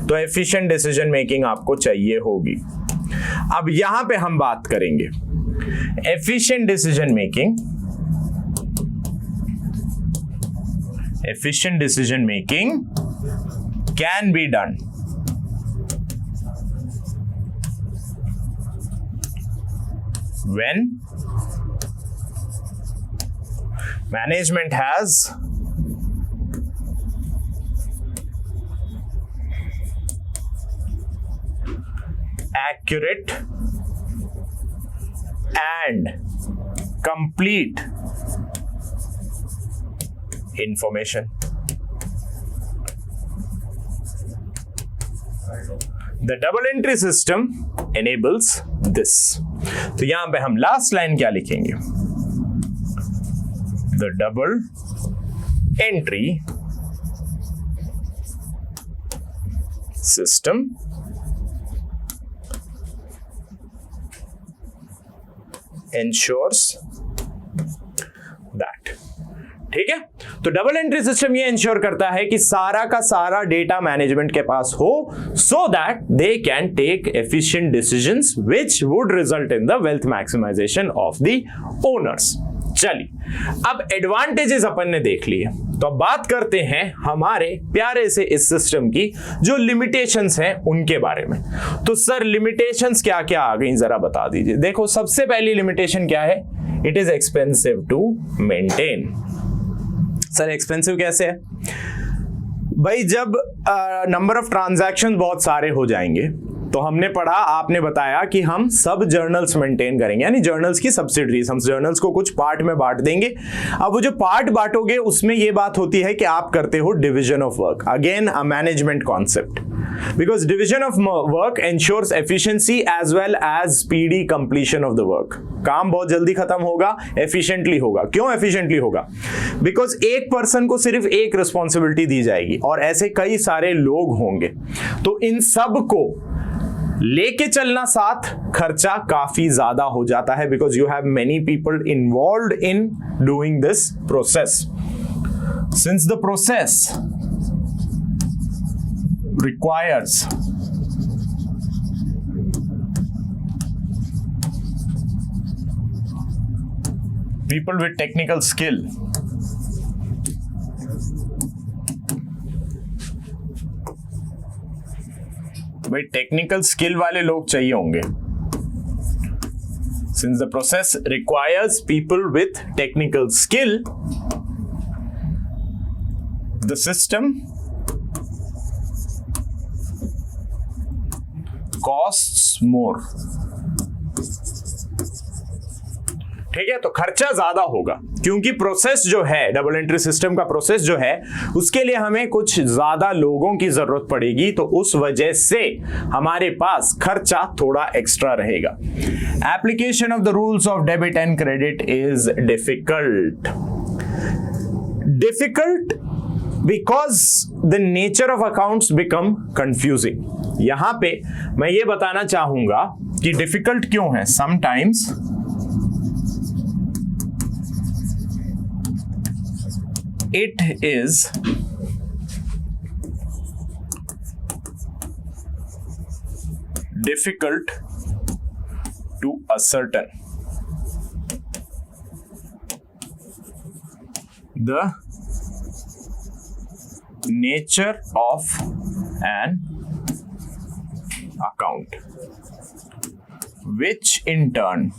तो एफिशिएंट डिसीजन मेकिंग आपको चाहिए होगी। अब यहां पे हम बात करेंगे efficient decision making. Efficient decision making can be done when management has accurate and complete information. The double entry system enables this. तो यहां पे हम लास्ट लाइन क्या लिखेंगे? The double entry system ensures that. ठीक है, तो डबल एंट्री सिस्टम ये इंश्योर करता है कि सारा का सारा डेटा मैनेजमेंट के पास हो, so that they can take efficient decisions which would result in the wealth maximisation of the owners. चलिए, अब एडवांटेजेस अपन ने देख लिए, तो अब बात करते हैं हमारे प्यारे से इस सिस्टम की जो लिमिटेशंस हैं उनके बारे में। तो सर लिमिटेशंस क्या क्या आ गई, जरा बता दीजिए। देखो, सबसे पहली लिमिटेशन क्या है? It is expensive to maintain. Sir expensive कैसे है भाई? जब नंबर ऑफ ट्रांजैक्शन बहुत सारे हो जाएंगे, तो हमने पढ़ा, आपने बताया कि हम सब जर्नल्स मेंटेन करेंगे, यानी जर्नल्स की सब्सिडरीज, हम जर्नल्स को कुछ पार्ट में बांट देंगे। अब वो जो पार्ट बांटोगे उसमें ये बात होती है कि आप करते हो division of work, again a management concept, because division of work ensures efficiency as well as speedy completion of the work. काम बहुत जल्दी खत्म होगा, एफिशिएंटली होगा। क्यों एफिशिएंटली होगा? बिकॉज एक पर्सन को सिर्फ एक रिस्पॉन्सिबिलिटी दी जाएगी और ऐसे कई सारे लोग होंगे, तो इन सब को लेके चलना साथ खर्चा काफी ज्यादा हो जाता है, because you have many people involved in doing this process. Since the process requires people with technical skill, भाई टेक्निकल स्किल वाले लोग चाहिए होंगे। Since the process requires people with technical skill, the system costs more. ठीक है, तो खर्चा ज्यादा होगा क्योंकि प्रोसेस जो है, डबल एंट्री सिस्टम का प्रोसेस जो है, उसके लिए हमें कुछ ज्यादा लोगों की जरूरत पड़ेगी, तो उस वजह से हमारे पास खर्चा थोड़ा एक्स्ट्रा रहेगा। Application of the rules of debit and credit is difficult because the nature of accounts become confusing. यहां पे मैं ये बताना चाहूंगा कि डिफिकल्ट क्यों है। Sometimes it is difficult to ascertain the nature of an account, which in turn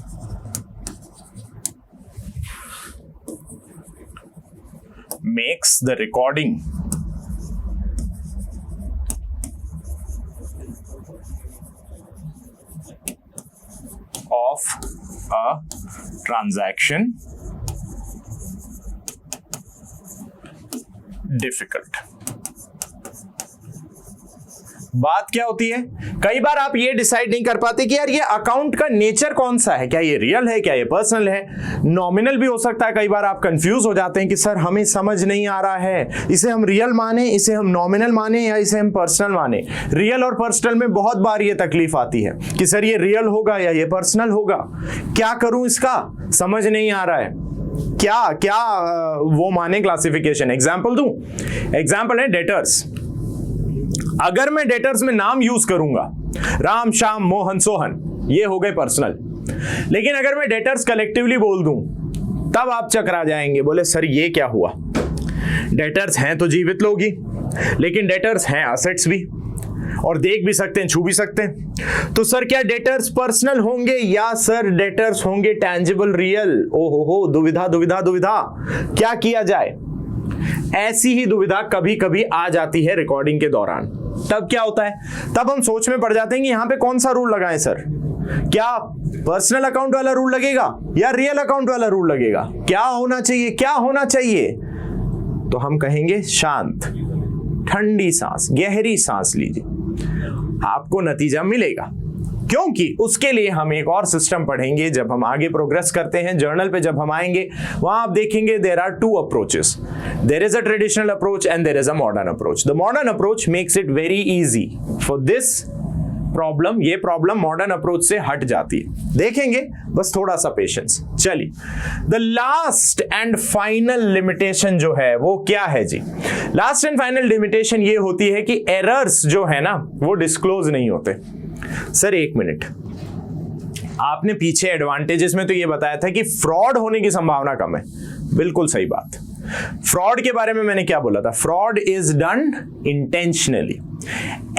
makes the recording of a transaction difficult. बात क्या होती है, कई बार आप ये डिसाइड नहीं कर पाते कि यार ये अकाउंट का नेचर कौन सा है, क्या ये रियल है, क्या ये पर्सनल है, नॉमिनल भी हो सकता है। कई बार आप कंफ्यूज हो जाते हैं कि सर हमें समझ नहीं आ रहा है, इसे हम रियल माने, इसे हम नॉमिनल माने या इसे हम पर्सनल माने। रियल और पर्सनल में बहुत बार ये तकलीफ आती है कि सर ये रियल होगा या ये पर्सनल होगा, क्या करूं, इसका समझ नहीं आ रहा है, क्या क्या वो माने क्लासिफिकेशन। एग्जाम्पल दूं, एग्जाम्पल है डेटर्स। अगर मैं डेटर्स में नाम यूज करूंगा राम श्याम मोहन सोहन, ये हो गए पर्सनल। लेकिन अगर मैं डेटर्स कलेक्टिवली बोल दूं तब आप चकरा जाएंगे, बोले सर ये क्या हुआ, डेटर्स हैं तो जीवित लोग ही, लेकिन डेटर्स हैं असेट्स भी, और देख भी सकते हैं, छू भी सकते हैं। तो सर क्या डेटर्स पर्सनल होंगे या सर डेटर्स होंगे टैंजिबल रियल? ओहो, दुविधा दुविधा दुविधा, क्या किया जाए? ऐसी ही दुविधा कभी कभी आ जाती है रिकॉर्डिंग के दौरान। तब क्या होता है, तब हम सोच में पड़ जाते हैं कि यहां पे कौन सा रूल लगाएं सर, क्या पर्सनल अकाउंट वाला रूल लगेगा या रियल अकाउंट वाला रूल लगेगा, क्या होना चाहिए, क्या होना चाहिए? तो हम कहेंगे शांत, ठंडी सांस, गहरी सांस लीजिए, आपको नतीजा मिलेगा। क्योंकि उसके लिए हम एक और सिस्टम पढ़ेंगे जब हम आगे प्रोग्रेस करते हैं। जर्नल पे जब हम आएंगे वहां आप देखेंगे there are two approaches, there is a traditional approach and there is a modern approach. The modern approach makes it very easy for this problem, ये प्रॉब्लम मॉडर्न अप्रोच से हट जाती है, देखेंगे, बस थोड़ा सा पेशेंस। चलिए, the last and final limitation जो है वो क्या है जी? लास्ट एंड फाइनल लिमिटेशन ये होती है कि एरर्स जो है ना वो डिस्क्लोज नहीं होते। सर एक मिनट, आपने पीछे एडवांटेजेस में तो ये बताया था कि फ्रॉड होने की संभावना कम है, बिल्कुल सही बात। फ्रॉड के बारे में मैंने क्या बोला था? Fraud is done intentionally,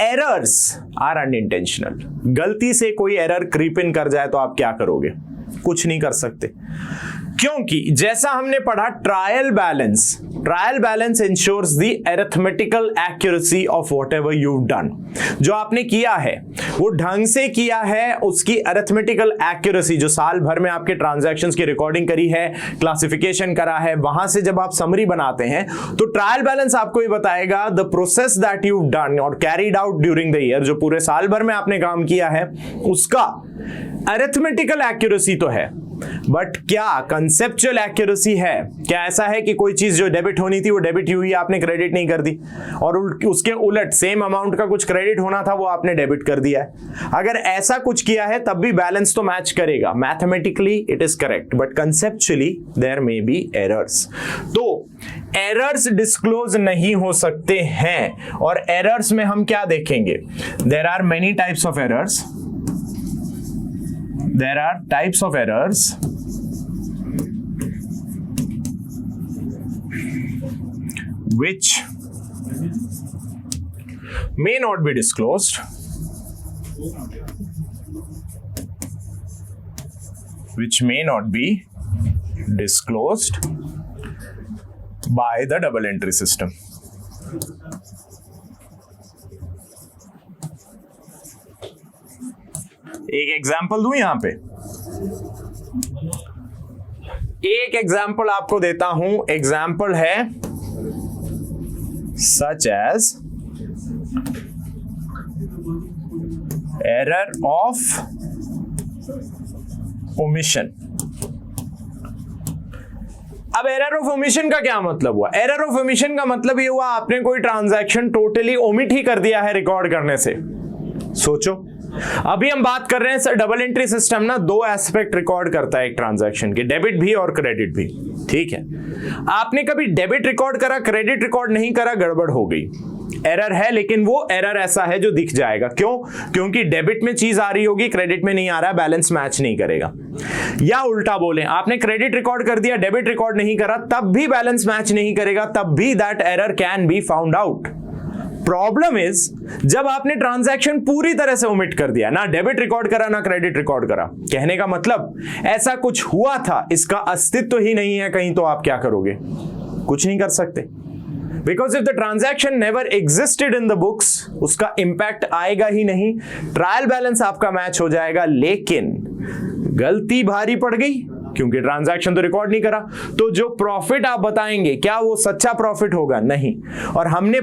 errors are unintentional. गलती से कोई एरर क्रीप इन कर जाए तो आप क्या करोगे? कुछ नहीं कर सकते, क्योंकि जैसा हमने पढ़ा trial balance ensures the arithmetical accuracy of whatever you done. जो आपने किया है वो ढंग से किया है, उसकी अरिथमेटिकल एक्यूरेसी, जो साल भर में आपके ट्रांजैक्शंस की रिकॉर्डिंग करी है, क्लासिफिकेशन करा है, वहां से जब आप समरी बनाते हैं तो ट्रायल बैलेंस आपको ये बताएगा the process that you done और carried out during the year, जो पूरे साल भर में आपने काम किया है उसका अरिथमेटिकल एक्यूरेसी तो है, बट क्या कंसेप्चुअल एक्यूरेसी है? क्या ऐसा है कि कोई चीज जो डेबिट होनी थी वो डेबिट हुई, आपने क्रेडिट नहीं कर दी, और उसके उलट सेम अमाउंट का कुछ क्रेडिट होना था वो आपने डेबिट कर दिया है? अगर ऐसा कुछ किया है तब भी बैलेंस तो मैच करेगा, mathematically it is correct, but conceptually there may be errors. तो एरर्स डिस्क्लोज नहीं हो सकते हैं, और एरर्स में हम क्या देखेंगे? There are many types of errors, there are types of errors which may not be disclosed, by the double entry system. एक एग्जाम्पल दूं यहां पे, एक एग्जाम्पल आपको देता हूं। एग्जाम्पल है such as error of omission. अब एरर ऑफ ओमिशन का क्या मतलब हुआ? एरर ऑफ ओमिशन का मतलब ये हुआ आपने कोई ट्रांजैक्शन टोटली ओमिट ही कर दिया है रिकॉर्ड करने से। सोचो, अभी हम बात कर रहे हैं सर, डबल एंट्री सिस्टम ना दो एस्पेक्ट रिकॉर्ड करता है एक ट्रांजैक्शन के, डेबिट भी और क्रेडिट भी, ठीक है? आपने कभी डेबिट रिकॉर्ड करा, क्रेडिट रिकॉर्ड नहीं करा, गड़बड़ हो गई, एरर है, लेकिन वो एरर ऐसा है जो दिख जाएगा। क्यों? क्योंकि डेबिट में चीज आ रही होगी, क्रेडिट में नहीं आ रहा, बैलेंस मैच नहीं करेगा। या उल्टा बोले, आपने क्रेडिट रिकॉर्ड कर दिया, डेबिट रिकॉर्ड नहीं करा, तब भी बैलेंस मैच नहीं करेगा, तब भी that error can be found out. Problem is जब आपने ट्रांजैक्शन पूरी तरह से ओमिट कर दिया, ना डेबिट रिकॉर्ड करा ना क्रेडिट रिकॉर्ड करा, कहने का मतलब ऐसा कुछ हुआ था, इसका अस्तित्व ही नहीं है कहीं, तो आप क्या करोगे? कुछ नहीं कर सकते, because if the transaction never existed in the books, उसका इंपैक्ट आएगा ही नहीं। ट्रायल बैलेंस आपका मैच हो जाएगा, लेकिन गलती भारी पड़ गई क्योंकि ट्रांजैक्शन तो रिकॉर्ड नहीं करा, तो जो प्रॉफिट आप बताएंगे क्या वो सच्चा प्रॉफिट होगा? नहीं। और हमने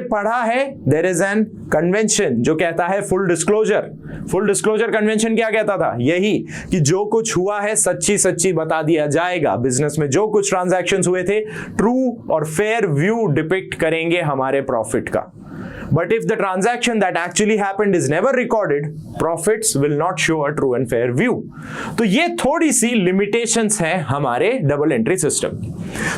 पढ़ा है देयर इज एन कन्वेंशन जो कहता है full disclosure. Full disclosure convention क्या कहता था? यही कि जो कुछ हुआ है सच्ची बता दिया जाएगा। बिजनेस में जो कुछ ट्रांजैक्शंस हुए थे, ट्रू और फेयर व्यू डिपिक्ट करेंगे हमारे प्रॉफिट का। But if the transaction that actually happened is never recorded, profits will not show a true and fair view. तो ये थोड़ी सी limitations हैं हमारे डबल एंट्री सिस्टम की।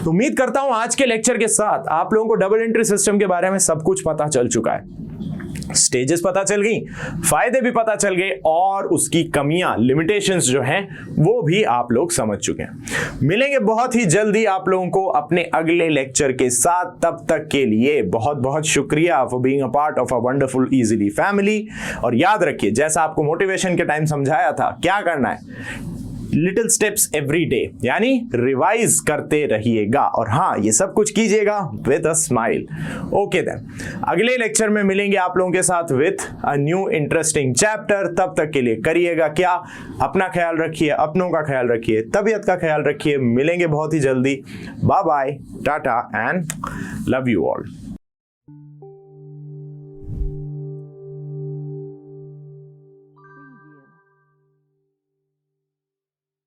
तो उम्मीद करता हूं आज के लेक्चर के साथ आप लोगों को डबल एंट्री सिस्टम के बारे में सब कुछ पता चल चुका है। स्टेजेस पता चल गई, फायदे भी पता चल गए और उसकी कमियां, लिमिटेशंस जो हैं वो भी आप लोग समझ चुके हैं। मिलेंगे बहुत ही जल्दी आप लोगों को अपने अगले लेक्चर के साथ। तब तक के लिए बहुत बहुत शुक्रिया for being a part of a wonderful easily family. और याद रखिए, जैसा आपको मोटिवेशन के टाइम समझाया था, क्या करना है, लिटिल स्टेप्स एवरी डे, यानी रिवाइज करते रहिएगा और हाँ, ये सब कुछ कीजिएगा with a smile. Okay then, अगले लेक्चर में मिलेंगे आप लोगों के साथ with a new interesting chapter. तब तक के लिए करिएगा क्या, अपना ख्याल रखिए, अपनों का ख्याल रखिए, तबीयत का ख्याल रखिए। मिलेंगे बहुत ही जल्दी। Bye bye, tata and love you all.